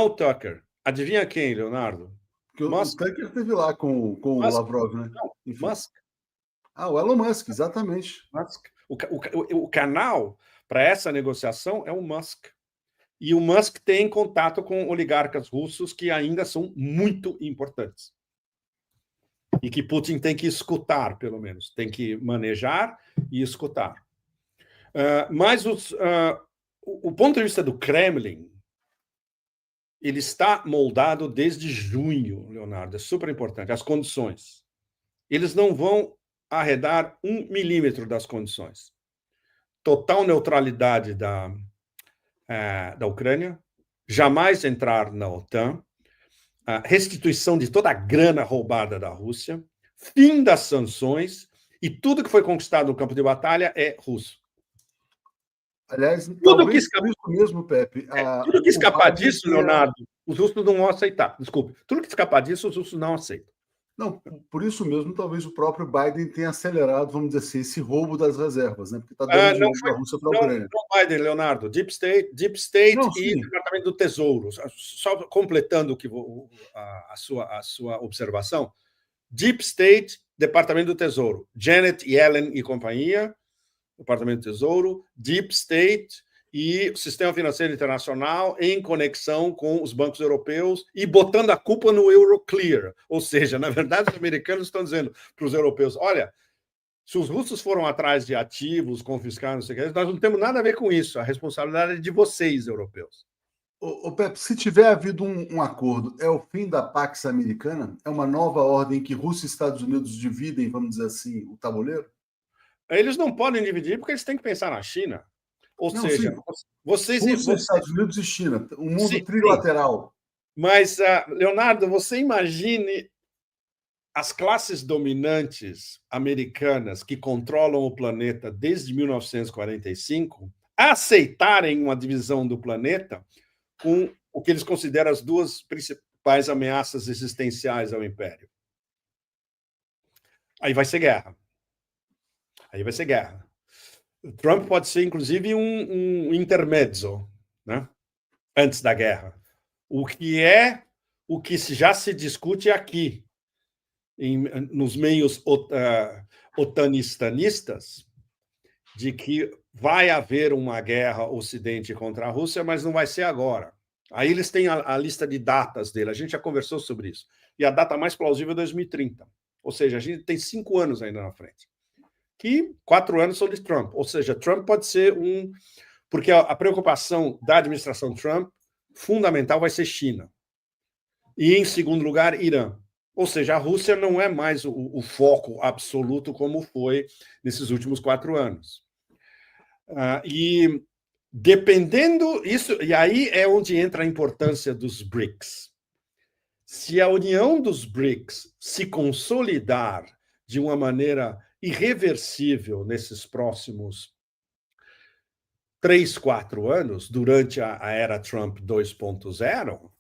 o Tucker. Adivinha quem, Leonardo? Porque o Tucker esteve lá com o Lavrov, né? Não, Enfim. Musk. O Elon Musk, exatamente. Musk. O canal para essa negociação é o Musk. E o Musk tem contato com oligarcas russos que ainda são muito importantes. E que Putin tem que escutar, pelo menos. Tem que manejar e escutar. Mas o ponto de vista do Kremlin, ele está moldado desde junho, Leonardo. É super importante. As condições. Eles não vão arredar 1 milímetro das condições. Total neutralidade da Ucrânia, jamais entrar na OTAN, a restituição de toda a grana roubada da Rússia, fim das sanções, e tudo que foi conquistado no campo de batalha é russo. Aliás, tudo que escapar isso mesmo, Pepe. Tudo que escapar disso, Leonardo, os russos não vão aceitar. Desculpe. Tudo que escapar disso, os russos não aceitam. Não, por isso mesmo, talvez o próprio Biden tenha acelerado, vamos dizer assim, esse roubo das reservas, né? Porque está dando dinheiro da Rússia para a Ucrânia. Não, Biden, Leonardo, Deep State não, e Departamento do Tesouro. Só completando a sua observação, Deep State, Departamento do Tesouro, Janet Yellen e companhia, Departamento do Tesouro, Deep State e o Sistema Financeiro Internacional em conexão com os bancos europeus e botando a culpa no Euroclear. Ou seja, na verdade, os americanos estão dizendo para os europeus, olha, se os russos foram atrás de ativos, confiscar, não sei o que, nós não temos nada a ver com isso. A responsabilidade é de vocês, europeus. Pepe, se tiver havido um acordo, é o fim da Pax Americana? É uma nova ordem que Rússia e Estados Unidos dividem, vamos dizer assim, o tabuleiro? Eles não podem dividir porque eles têm que pensar na China. Ou seja, Rússia, Estados Unidos e China, um mundo trilateral. Mas, Leonardo, você imagine as classes dominantes americanas que controlam o planeta desde 1945 aceitarem uma divisão do planeta com o que eles consideram as duas principais ameaças existenciais ao império. Aí vai ser guerra. Trump pode ser, inclusive, um intermezzo, né? Antes da guerra. O que já se discute aqui, nos meios otanistanistas, de que vai haver uma guerra Ocidente contra a Rússia, mas não vai ser agora. Aí eles têm a lista de datas dele, a gente já conversou sobre isso. E a data mais plausível é 2030. Ou seja, a gente tem 5 anos ainda na frente. Que 4 anos são de Trump. Ou seja, Trump pode ser porque a preocupação da administração Trump, fundamental, vai ser China. E, em segundo lugar, Irã. Ou seja, a Rússia não é mais o foco absoluto como foi nesses últimos 4 anos. E dependendo isso, e aí é onde entra a importância dos BRICS. Se a união dos BRICS se consolidar de uma maneira irreversível nesses próximos 3, 4 anos, durante a era Trump 2.0,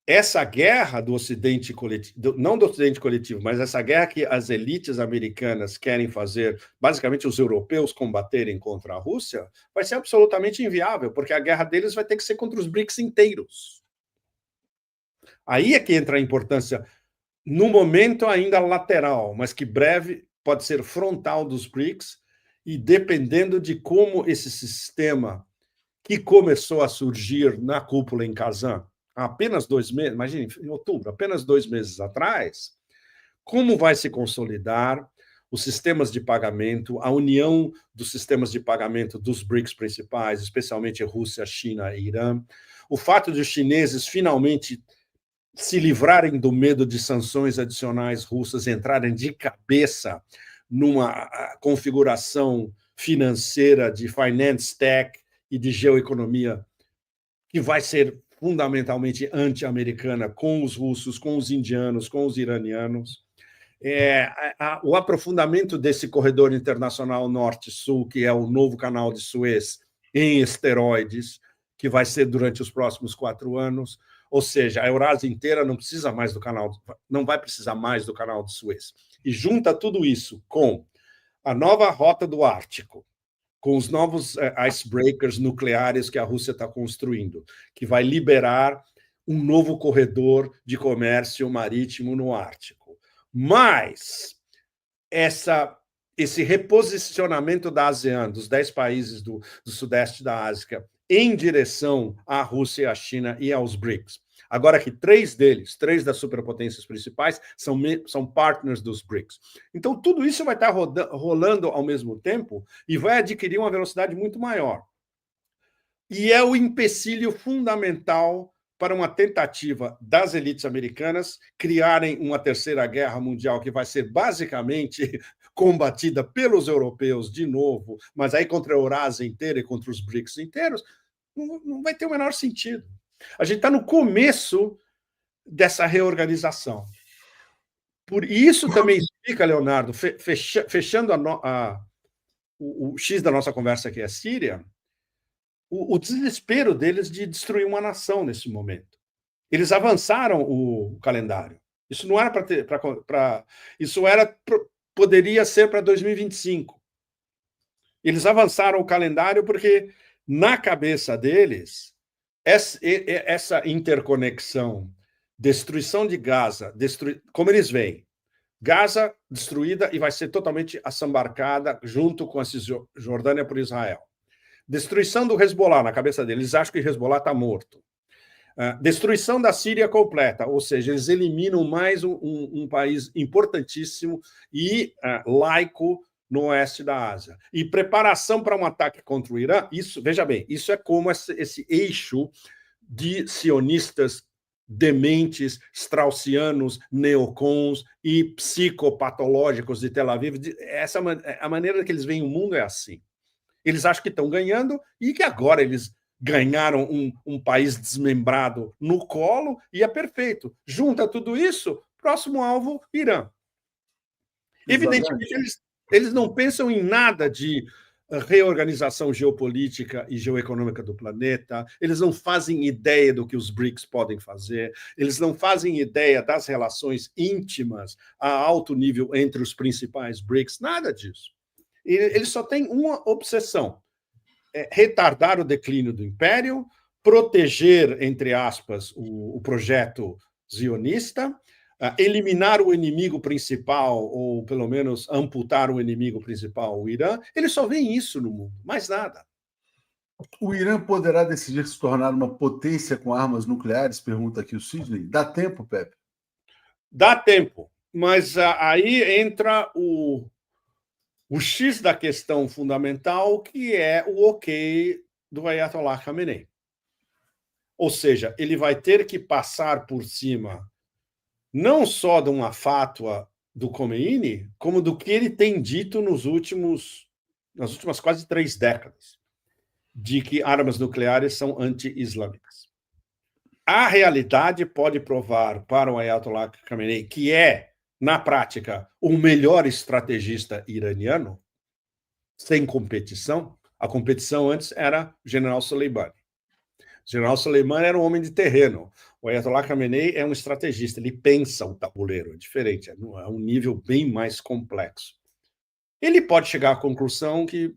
essa guerra do Ocidente coletivo, não do Ocidente coletivo, mas essa guerra que as elites americanas querem fazer, basicamente os europeus combaterem contra a Rússia, vai ser absolutamente inviável, porque a guerra deles vai ter que ser contra os BRICS inteiros. Aí é que entra a importância, no momento ainda lateral, mas que breve pode ser frontal dos BRICS, e dependendo de como esse sistema que começou a surgir na cúpula em Kazan, há apenas 2 meses, imagine, em outubro, apenas 2 meses atrás, como vai se consolidar os sistemas de pagamento, a união dos sistemas de pagamento dos BRICS principais, especialmente Rússia, China e Irã, o fato de os chineses finalmente se livrarem do medo de sanções adicionais russas, entrarem de cabeça numa configuração financeira de finance tech e de geoeconomia que vai ser fundamentalmente anti-americana com os russos, com os indianos, com os iranianos. O aprofundamento desse corredor internacional norte-sul, que é o novo canal de Suez, em esteroides, que vai ser durante os próximos 4 anos. Ou seja, a Eurásia inteira não precisa mais não vai precisar mais do canal de Suez. E junta tudo isso com a nova rota do Ártico, com os novos icebreakers nucleares que a Rússia está construindo, que vai liberar um novo corredor de comércio marítimo no Ártico. Mas esse reposicionamento da ASEAN, dos 10 países do sudeste da Ásia, em direção à Rússia, à China e aos BRICS. Agora que 3 das superpotências principais, são partners dos BRICS. Então, tudo isso vai estar rolando ao mesmo tempo e vai adquirir uma velocidade muito maior. E é o empecilho fundamental para uma tentativa das elites americanas criarem uma terceira guerra mundial que vai ser basicamente combatida pelos europeus de novo, mas aí contra a Eurásia inteira e contra os BRICS inteiros, não vai ter o menor sentido. A gente está no começo dessa reorganização. Por isso também explica, Leonardo, fechando o X da nossa conversa, que é a Síria, o desespero deles de destruir uma nação nesse momento. Eles avançaram o calendário. Isso não era poderia ser para 2025. Eles avançaram o calendário porque, na cabeça deles, essa interconexão, destruição de Gaza, como eles veem, Gaza destruída e vai ser totalmente assambarcada junto com a Cisjordânia por Israel. Destruição do Hezbollah, na cabeça deles, eles acham que o Hezbollah está morto. Destruição da Síria completa, ou seja, eles eliminam mais um país importantíssimo e laico no oeste da Ásia. E preparação para um ataque contra o Irã, isso, veja bem, isso é como esse eixo de sionistas dementes, straussianos, neocons e psicopatológicos de Tel Aviv. A maneira que eles veem o mundo é assim. Eles acham que estão ganhando e que agora eles ganharam um país desmembrado no colo e é perfeito. Junta tudo isso, próximo alvo, Irã. Exatamente. Evidentemente, eles não pensam em nada de reorganização geopolítica e geoeconômica do planeta, eles não fazem ideia do que os BRICS podem fazer, eles não fazem ideia das relações íntimas a alto nível entre os principais BRICS, nada disso. Eles só têm uma obsessão: retardar o declínio do império, proteger, entre aspas, o projeto zionista, eliminar o inimigo principal, ou pelo menos amputar o inimigo principal, o Irã. Eles só veem isso no mundo, mais nada. O Irã poderá decidir se tornar uma potência com armas nucleares? Pergunta aqui o Sidney. Dá tempo, Pepe? Dá tempo, mas aí entra o X da questão fundamental, que é o ok do Ayatollah Khamenei. Ou seja, ele vai ter que passar por cima não só de uma fátua do Khomeini, como do que ele tem dito nas últimas quase 3 décadas, de que armas nucleares são anti-islâmicas. A realidade pode provar para o Ayatollah Khamenei, que é, na prática, o melhor estrategista iraniano, sem competição. A competição antes era o general Soleimani. O general Soleimani era um homem de terreno. O Ayatollah Khamenei é um estrategista, ele pensa o tabuleiro, é diferente, é um nível bem mais complexo. Ele pode chegar à conclusão que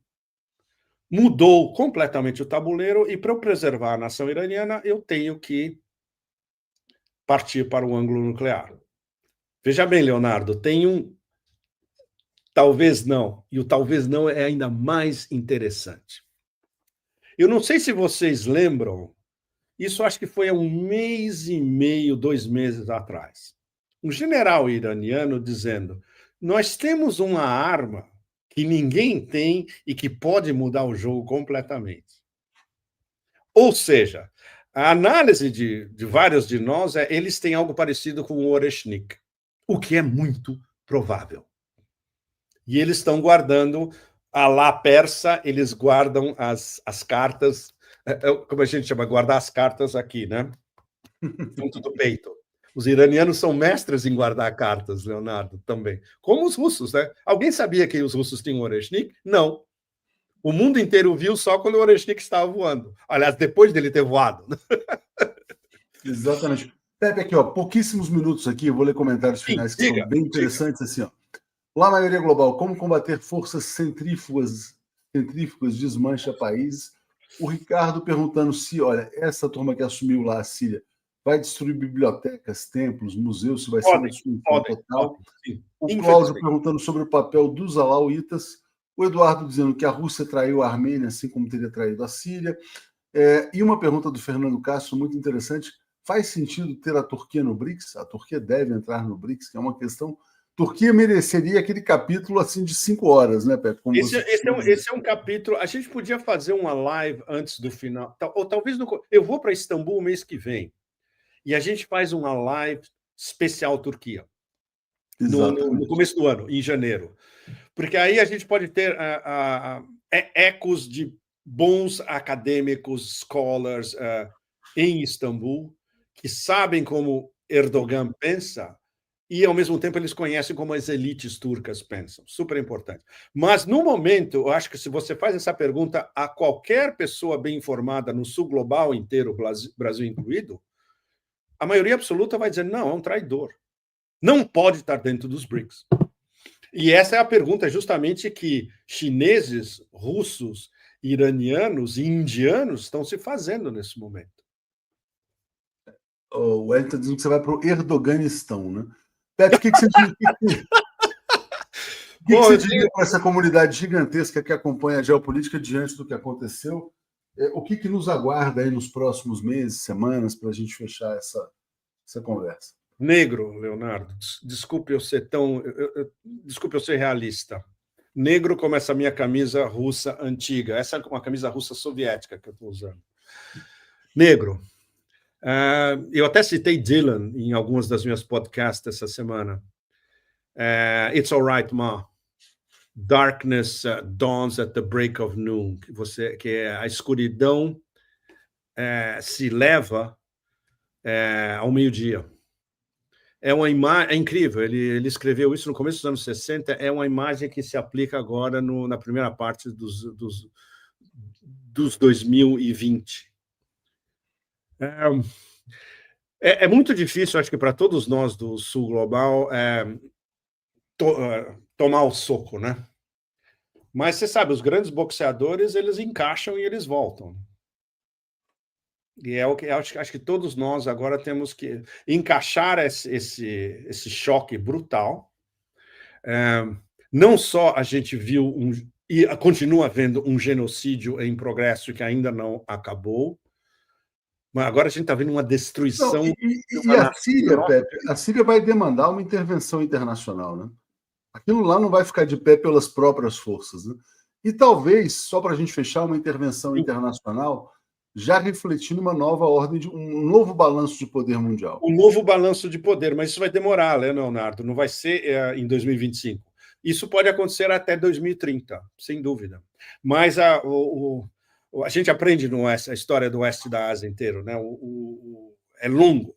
mudou completamente o tabuleiro e, para eu preservar a nação iraniana, eu tenho que partir para o ângulo nuclear. Veja bem, Leonardo, tem talvez não, e o talvez não é ainda mais interessante. Eu não sei se vocês lembram, isso acho que foi há 1 mês e meio, 2 meses atrás. Um general iraniano dizendo: nós temos uma arma que ninguém tem e que pode mudar o jogo completamente. Ou seja, a análise de vários de nós é: eles têm algo parecido com o Oreshnik, o que é muito provável. E eles estão guardando, a lá persa, eles guardam as cartas, como a gente chama, guardar as cartas aqui, né? Junto do peito. Os iranianos são mestres em guardar cartas, Leonardo, também. Como os russos, né? Alguém sabia que os russos tinham Oreshnik? Não. O mundo inteiro viu só quando o Oreshnik estava voando. Aliás, depois dele ter voado. Exatamente. Pepe, aqui, ó, pouquíssimos minutos aqui, eu vou ler comentários finais que são bem interessantes, assim, ó. Lá, maioria global, como combater forças centrífugas desmancha países. O Ricardo perguntando se, olha, essa turma que assumiu lá a Síria vai destruir bibliotecas, templos, museus, se vai ser uma destruição total. Sim. O Cláudio perguntando sobre o papel dos alauítas, o Eduardo dizendo que a Rússia traiu a Armênia, assim como teria traído a Síria. E uma pergunta do Fernando Castro, muito interessante, faz sentido ter a Turquia no BRICS? A Turquia deve entrar no BRICS, que é uma questão... Turquia mereceria aquele capítulo assim de 5 horas, né, Pepe? Esse é um capítulo. A gente podia fazer uma live antes do final, ou talvez eu vou para Istambul mês que vem e a gente faz uma live especial Turquia no começo do ano, em janeiro, porque aí a gente pode ter ecos de bons acadêmicos, scholars em Istambul que sabem como Erdogan pensa. E, ao mesmo tempo, eles conhecem como as elites turcas pensam. Super importante. Mas, no momento, eu acho que se você faz essa pergunta a qualquer pessoa bem informada no sul global inteiro, Brasil incluído, a maioria absoluta vai dizer, não, é um traidor. Não pode estar dentro dos BRICS. E essa é a pergunta justamente que chineses, russos, iranianos e indianos estão se fazendo nesse momento. O Wellington está dizendo que você vai para o Erdoganistão, né? Pepe, o que você diria para essa comunidade gigantesca que acompanha a geopolítica diante do que aconteceu? O que nos aguarda aí nos próximos meses, semanas, para a gente fechar essa conversa? Negro, Leonardo, desculpe eu ser desculpe eu ser realista. Negro como essa minha camisa russa antiga. Essa é uma camisa russa soviética que eu estou usando. Negro. Eu até citei Dylan em algumas das minhas podcasts essa semana. It's all right, Ma. Darkness dawns at the break of noon. Que é a escuridão se leva ao meio-dia. É uma imagem, é incrível, ele escreveu isso no começo dos anos 60, é uma imagem que se aplica agora na primeira parte dos 2020. É muito difícil, acho que para todos nós do Sul Global, tomar o soco, né? Mas você sabe, os grandes boxeadores, eles encaixam e eles voltam. E é o que acho que todos nós agora temos que encaixar esse choque brutal. Não só a gente viu e continua havendo um genocídio em progresso que ainda não acabou, mas agora a gente está vendo uma destruição. E a Síria, Pepe, a Síria vai demandar uma intervenção internacional, né? Aquilo lá não vai ficar de pé pelas próprias forças, né? E talvez, só para a gente fechar, uma intervenção internacional já refletindo uma nova ordem, um novo balanço de poder mundial. Um novo balanço de poder, mas isso vai demorar, né, Leonardo? Não vai ser em 2025. Isso pode acontecer até 2030, sem dúvida. Mas a gente aprende no Oeste, a história do Oeste da Ásia inteiro, né? É longo.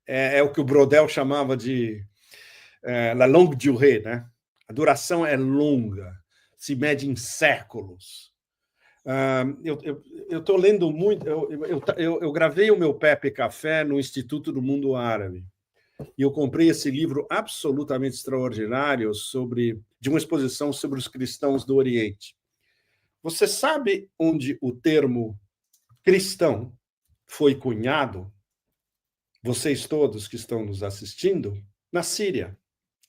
É o que o Brodel chamava de la longue durée, né? A duração é longa, se mede em séculos. Eu estou lendo muito. Eu gravei o meu Pepe Café no Instituto do Mundo Árabe. E eu comprei esse livro absolutamente extraordinário de uma exposição sobre os cristãos do Oriente. Você sabe onde o termo cristão foi cunhado? Vocês todos que estão nos assistindo? Na Síria,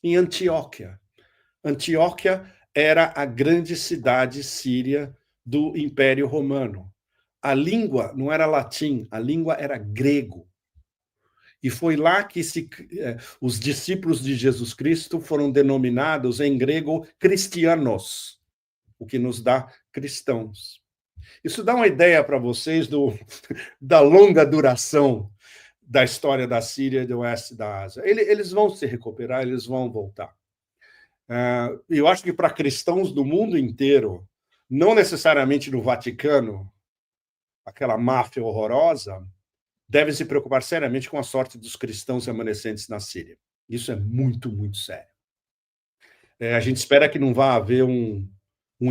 em Antioquia. Antioquia era a grande cidade síria do Império Romano. A língua não era latim, a língua era grego. E foi lá que os discípulos de Jesus Cristo foram denominados em grego cristianos, o que nos dá cristãos. Isso dá uma ideia para vocês da longa duração da história da Síria e do Oeste da Ásia. Eles vão se recuperar, eles vão voltar. Eu acho que para cristãos do mundo inteiro, não necessariamente no Vaticano, aquela máfia horrorosa, devem se preocupar seriamente com a sorte dos cristãos remanescentes na Síria. Isso é muito, muito sério. A gente espera que não vá haver um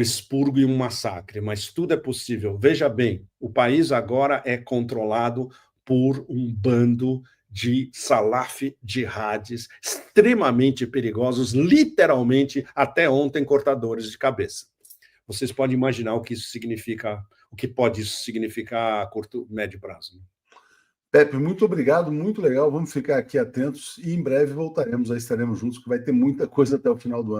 expurgo e um massacre, mas tudo é possível. Veja bem, o país agora é controlado por um bando de salaf jihadis extremamente perigosos, literalmente, até ontem, cortadores de cabeça. Vocês podem imaginar o que isso significa, o que pode isso significar a curto, médio prazo. Pepe, muito obrigado, muito legal. Vamos ficar aqui atentos e em breve voltaremos, aí estaremos juntos, que vai ter muita coisa até o final do ano.